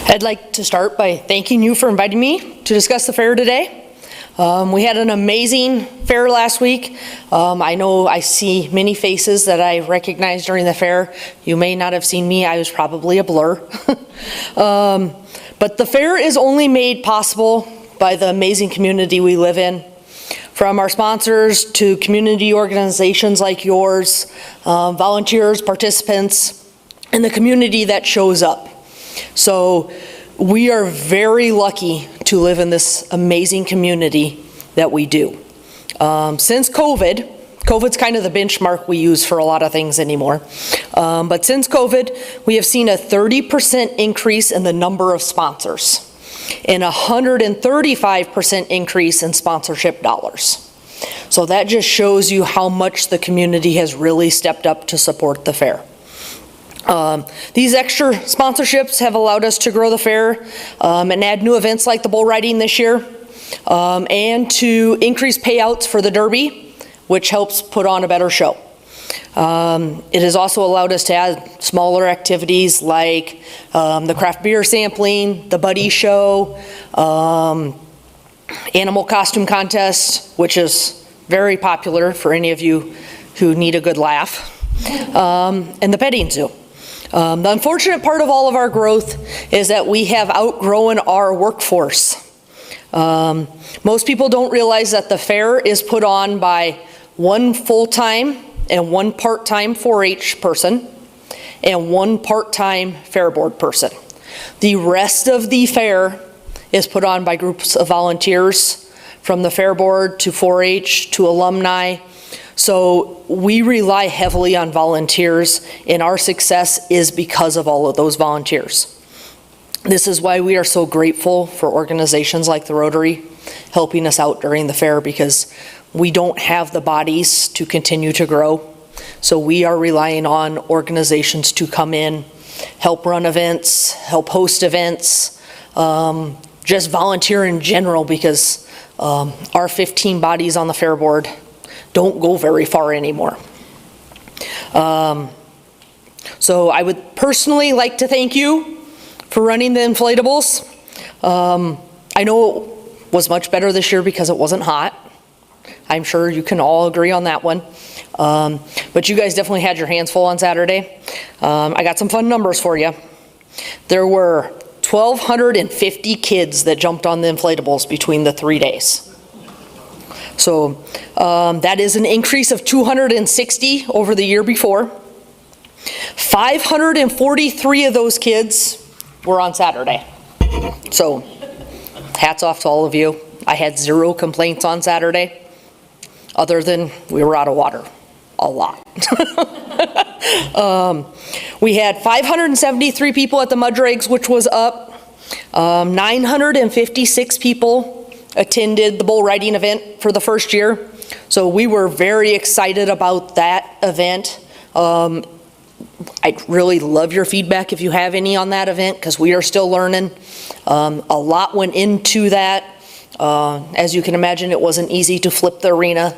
I'd like to start by thanking you for inviting me to discuss the fair today. We had an amazing fair last week. I know I see many faces that I recognized during the fair. You may not have seen me, I was probably a blur. But the fair is only made possible by the amazing community we live in. From our sponsors to community organizations like yours, volunteers, participants, and the community that shows up. So we are very lucky to live in this amazing community that we do. Since COVID's kind of the benchmark we use for a lot of things anymore. But since COVID, we have seen a 30% increase in the number of sponsors and a 135% increase in sponsorship dollars. So that just shows you how much the community has really stepped up to support the fair. These extra sponsorships have allowed us to grow the fair and add new events like the bull riding this year, and to increase payouts for the Derby, which helps put on a better show. It has also allowed us to add smaller activities like the craft beer sampling, the buddy show, animal costume contest, which is very popular for any of you who need a good laugh, and the petting zoo. The unfortunate part of all of our growth is that we have outgrown our workforce. Most people don't realize that the fair is put on by one full-time and one part-time 4-H person and one part-time fair board person. The rest of the fair is put on by groups of volunteers, from the fair board to 4-H to alumni. So we rely heavily on volunteers, and our success is because of all of those volunteers. This is why we are so grateful for organizations like the Rotary helping us out during the fair, because we don't have the bodies to continue to grow. So we are relying on organizations to come in, help run events, help host events, just volunteer in general, because our 15 bodies on the fair board don't go very far anymore. So I would personally like to thank you for running the inflatables. I know it was much better this year because it wasn't hot. I'm sure you can all agree on that one. But you guys definitely had your hands full on Saturday. I got some fun numbers for you. There were 1,250 kids that jumped on the inflatables between the 3 days. So that is an increase of 260 over the year before. 543 of those kids were on Saturday. So hats off to all of you. I had 0 complaints on Saturday, other than we were out of water a lot. We had 573 people at the mud drags, which was up. 956 people attended the bull riding event for the first year. So we were very excited about that event. I'd really love your feedback if you have any on that event, because we are still learning. A lot went into that. As you can imagine, it wasn't easy to flip the arena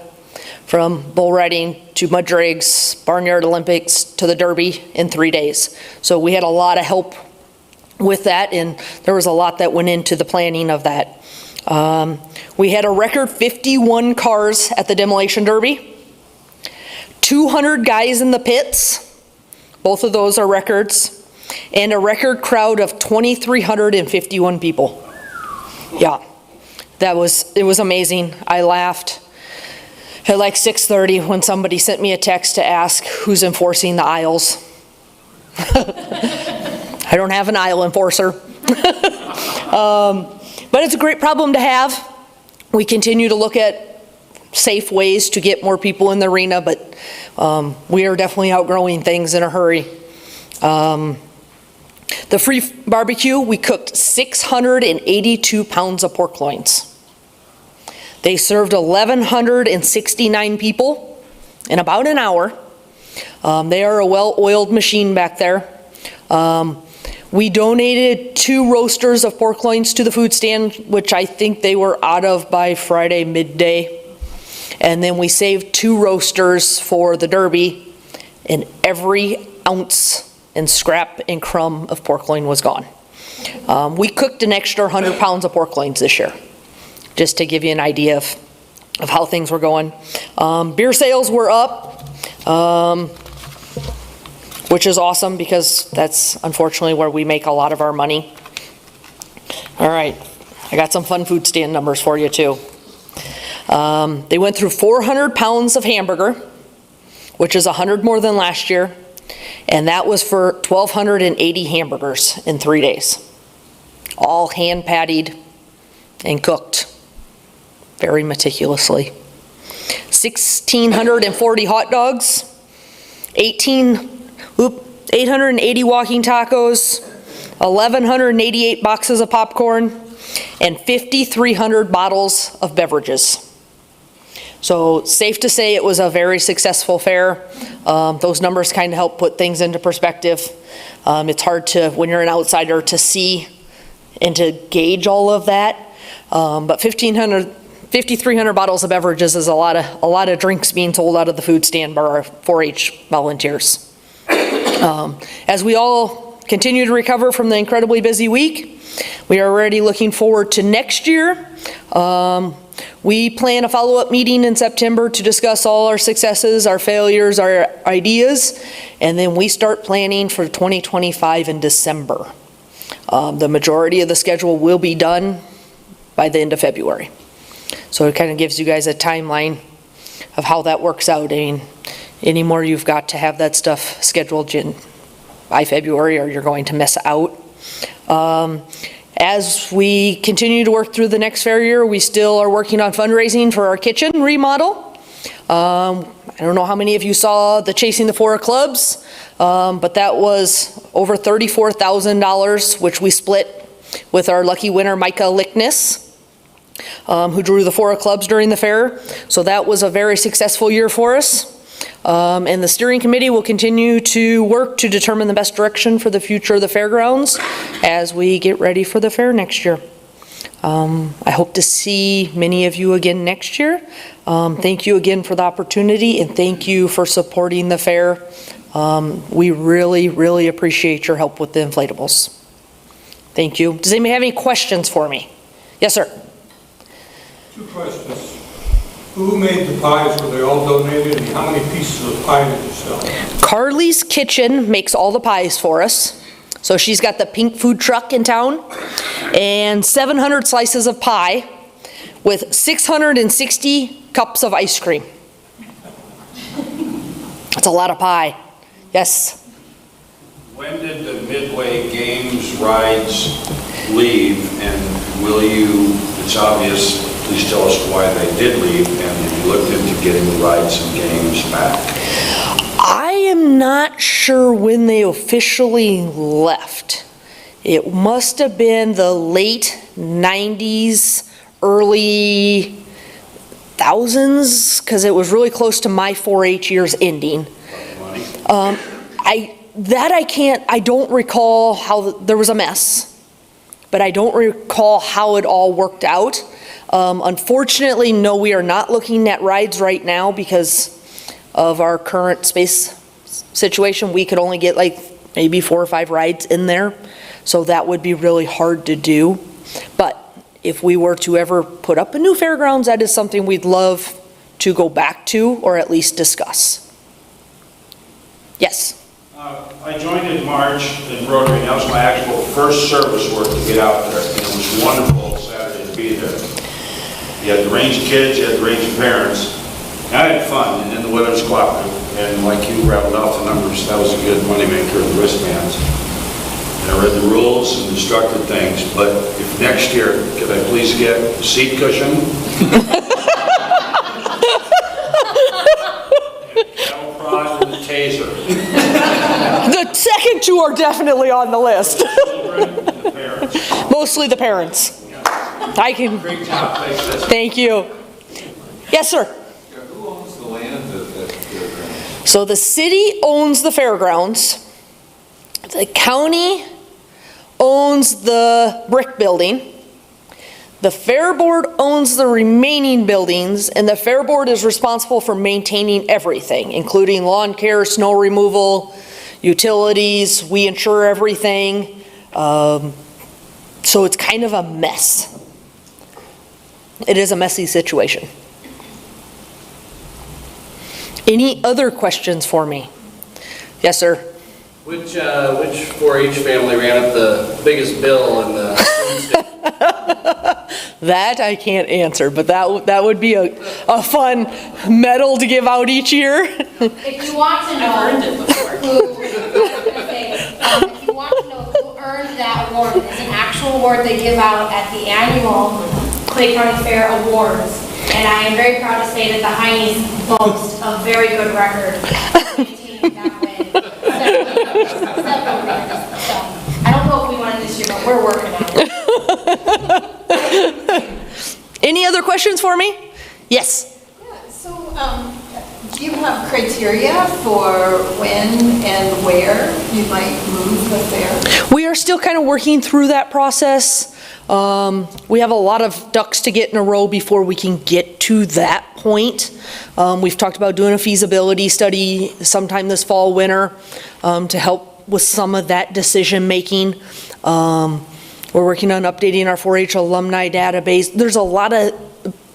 from bull riding to mud drags, barnyard Olympics to the Derby in 3 days. So we had a lot of help with that, and there was a lot that went into the planning of that. We had a record 51 cars at the demolition derby, 200 guys in the pits, both of those are records, and a record crowd of 2,351 people. Yeah, it was amazing. I laughed at like 6:30 when somebody sent me a text to ask who's enforcing the aisles. I don't have an aisle enforcer. But it's a great problem to have. We continue to look at safe ways to get more people in the arena, but we are definitely outgrowing things in a hurry. The free barbecue, we cooked 682 pounds of pork loins. They served 1,169 people in about an hour. They are a well-oiled machine back there. We donated 2 roasters of pork loins to the food stand, which I think they were out of by Friday midday. And then we saved 2 roasters for the Derby, and every ounce and scrap and crumb of pork loin was gone. We cooked an extra 100 pounds of pork loins this year, just to give you an idea of how things were going. Beer sales were up, which is awesome because that's unfortunately where we make a lot of our money. All right, I got some fun food stand numbers for you too. They went through 400 pounds of hamburger, which is 100 more than last year, and that was for 1,280 hamburgers in 3 days. All hand patted and cooked very meticulously. 1,640 hot dogs, 880 walking tacos, 1,188 boxes of popcorn, and 5,300 bottles of beverages. So safe to say it was a very successful fair. Those numbers kind of help put things into perspective. It's hard to, when you're an outsider, to see and to gauge all of that. But 5,300 bottles of beverages is a lot of drinks being sold out of the food stand by our 4-H volunteers. As we all continue to recover from the incredibly busy week, we are already looking forward to next year. We plan a follow-up meeting in September to discuss all our successes, our failures, our ideas, and then we start planning for 2025 in December. The majority of the schedule will be done by the end of February. So it kind of gives you guys a timeline of how that works out. I mean, anymore you've got to have that stuff scheduled by February or you're going to miss out. As we continue to work through the next fair year, we still are working on fundraising for our kitchen remodel. I don't know how many of you saw the Chasing the Four Clubs, but that was over $34,000, which we split with our lucky winner, Micah Lickness, who drew the 4 clubs during the fair. So that was a very successful year for us. And the steering committee will continue to work to determine the best direction for the future of the fairgrounds as we get ready for the fair next year. I hope to see many of you again next year. Thank you again for the opportunity and thank you for supporting the fair. We really, really appreciate your help with the inflatables. Thank you. Does anybody have any questions for me? Yes, sir. 2 questions. Who made the pies? Were they all donated? And how many pieces of pie did you sell? Carly's Kitchen makes all the pies for us. So she's got the pink food truck in town and 700 slices of pie with 660 cups of ice cream. That's a lot of pie. Yes? When did the Midway Games rides leave, and will you, it's obvious, please tell us why they did leave, and have you looked into getting the rides and games back? I am not sure when they officially left. It must have been the late 90s, early thousands, because it was really close to my 4-H years ending. I don't recall how, there was a mess, but I don't recall how it all worked out. Unfortunately, no, we are not looking at rides right now because of our current space situation. We could only get like maybe 4 or 5 rides in there, so that would be really hard to do. But if we were to ever put up a new fairgrounds, that is something we'd love to go back to or at least discuss. Yes? I joined in March in Rotary, and that was my actual first service work to get out there. And it was wonderful Saturday to be there. You had the range of kids, you had the range of parents. And I had fun, and then the weather's cooperative. And like you rattled off the numbers, that was a good moneymaker, the wristbands. And I read the rules and instructed things, but if next year, could I please get a seat cushion? And cattle prod and a taser. The second 2 are definitely on the list. The parents. Mostly the parents. I can. Great job, thanks. Thank you. Yes, sir. Who owns the land at the fairgrounds? So the city owns the fairgrounds. The county owns the brick building. The fair board owns the remaining buildings, and the fair board is responsible for maintaining everything, including lawn care, snow removal, utilities. We insure everything. So it's kind of a mess. It is a messy situation. Any other questions for me? Yes, sir. Which 4-H family ran up the biggest bill in the food stamp? That I can't answer, but that would be a fun medal to give out each year. If you want to know who, if you want to know who earned that award, it's an actual award they give out at the annual Clay County Fair Awards. And I am very proud to say that the Heinies boast a very good record of maintaining that way. Several years. So, I don't know if we want it this year, but we're working on it. Any other questions for me? Yes. Yeah, so do you have criteria for when and where you might move the fair? We are still kind of working through that process. We have a lot of ducks to get in a row before we can get to that point. We've talked about doing a feasibility study sometime this fall, winter, to help with some of that decision making. We're working on updating our 4-H alumni database. There's a lot of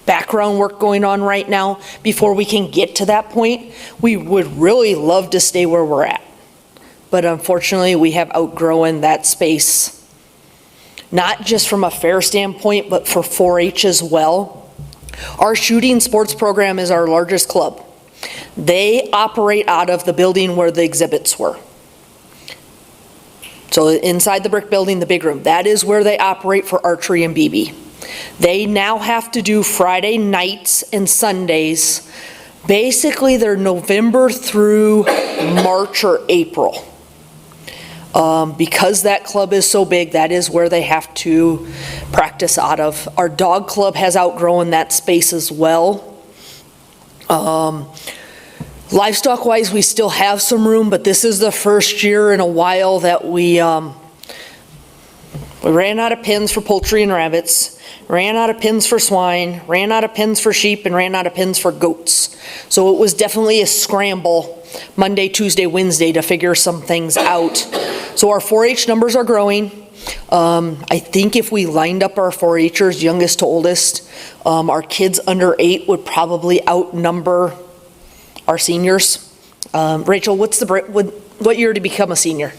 background work going on right now before we can get to that point. We would really love to stay where we're at, but unfortunately we have outgrown that space. Not just from a fair standpoint, but for 4-H as well. Our shooting sports program is our largest club. They operate out of the building where the exhibits were. So inside the brick building, the big room, that is where they operate for archery and BB. They now have to do Friday nights and Sundays. Basically, they're November through March or April. Because that club is so big, that is where they have to practice out of. Our dog club has outgrown that space as well. Livestock-wise, we still have some room, but this is the first year in a while that we ran out of pens for poultry and rabbits, ran out of pens for swine, ran out of pens for sheep, and ran out of pens for goats. So it was definitely a scramble Monday, Tuesday, Wednesday to figure some things out. So our 4-H numbers are growing. I think if we lined up our 4-Hers, youngest to oldest, our kids under 8 would probably outnumber our seniors. Rachel, what year to become a senior? I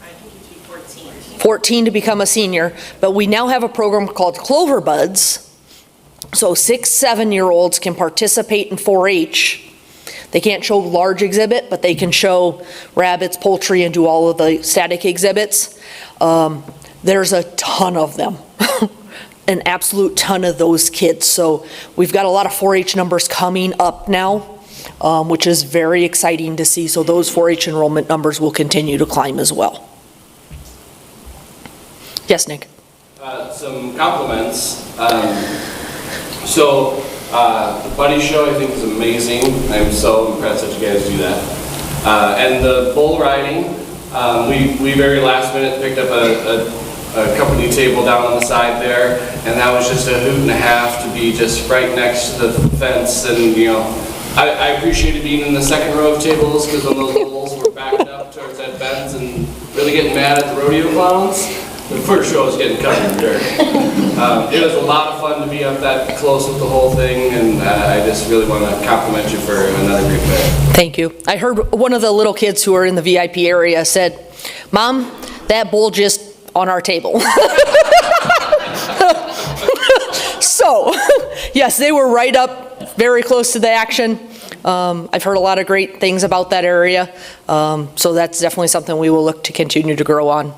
think it'd be 14. 14 to become a senior, but we now have a program called Clover Buds. So 6, 7-year-olds can participate in 4-H. They can't show large exhibit, but they can show rabbits, poultry, and do all of the static exhibits. There's a ton of them, an absolute ton of those kids. So we've got a lot of 4-H numbers coming up now, which is very exciting to see. So those 4-H enrollment numbers will continue to climb as well. Yes, Nick? Some compliments. The Buddy Show I think is amazing. I'm so impressed that you guys do that. And the bull riding, we very last minute picked up a company table down on the side there, and that was just a hoot and a half to be just right next to the fence. And you know, I appreciated being in the second row of tables, because when those bulls were backed up towards that fence and really getting mad at the rodeo clowns, the first row was getting covered in dirt. It was a lot of fun to be up that close with the whole thing, and I just really want to compliment you for another great fair. Thank you. I heard one of the little kids who are in the VIP area said, "Mom, that bull just on our table." So, yes, they were right up very close to the action. I've heard a lot of great things about that area. So that's definitely something we will look to continue to grow on.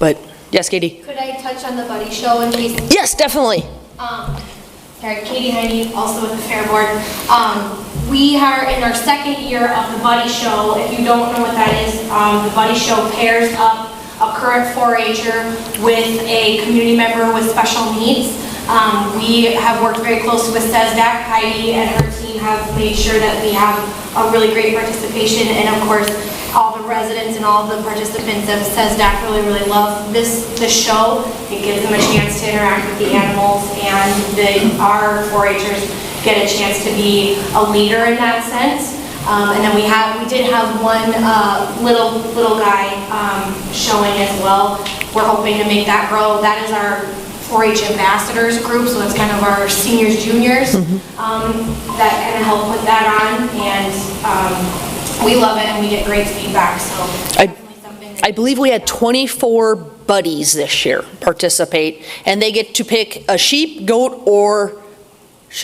But, yes, Katie? Could I touch on the Buddy Show in case? Yes, definitely. Sorry, Katie Heine, also with the Fair Board. We are in our second year of the Buddy Show. If you don't know what that is, the Buddy Show pairs up a current 4-H'er with a community member with special needs. We have worked very closely with SESDAC. Heidi and her team have made sure that we have a really great participation, and of course, all the residents and all the participants of SESDAC really love this show. It gives them a chance to interact with the animals, and our 4-H'ers get a chance to be a leader in that sense. And then we did have one little guy showing as well. we're hoping to make that grow. That is our 4-H ambassadors group, so that's kind of our seniors, juniors, that kind of help put that on, and we love it and we get great feedback, so definitely something. I believe we had 24 buddies this year participate, and they get to pick a sheep, goat, or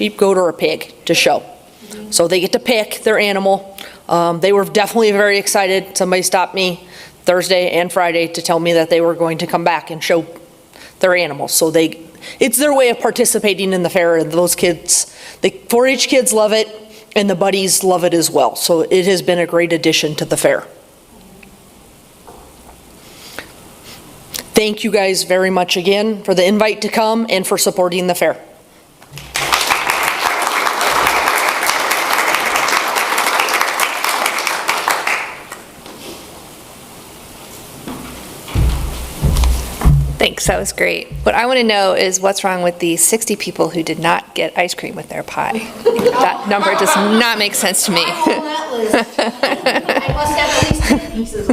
a pig to show. So they get to pick their animal. They were definitely very excited. Somebody stopped me Thursday and Friday to tell me that they were going to come back and show their animals. So it's their way of participating in the fair, and those kids, the 4-H kids love it, and the buddies love it as well. So it has been a great addition to the fair. Thank you guys very much again for the invite to come and for supporting the fair. Thanks, that was great. What I want to know is what's wrong with the 60 people who did not get ice cream with their pie? That number does not make sense to me. I'm on that list. I must have at least 10 pieces.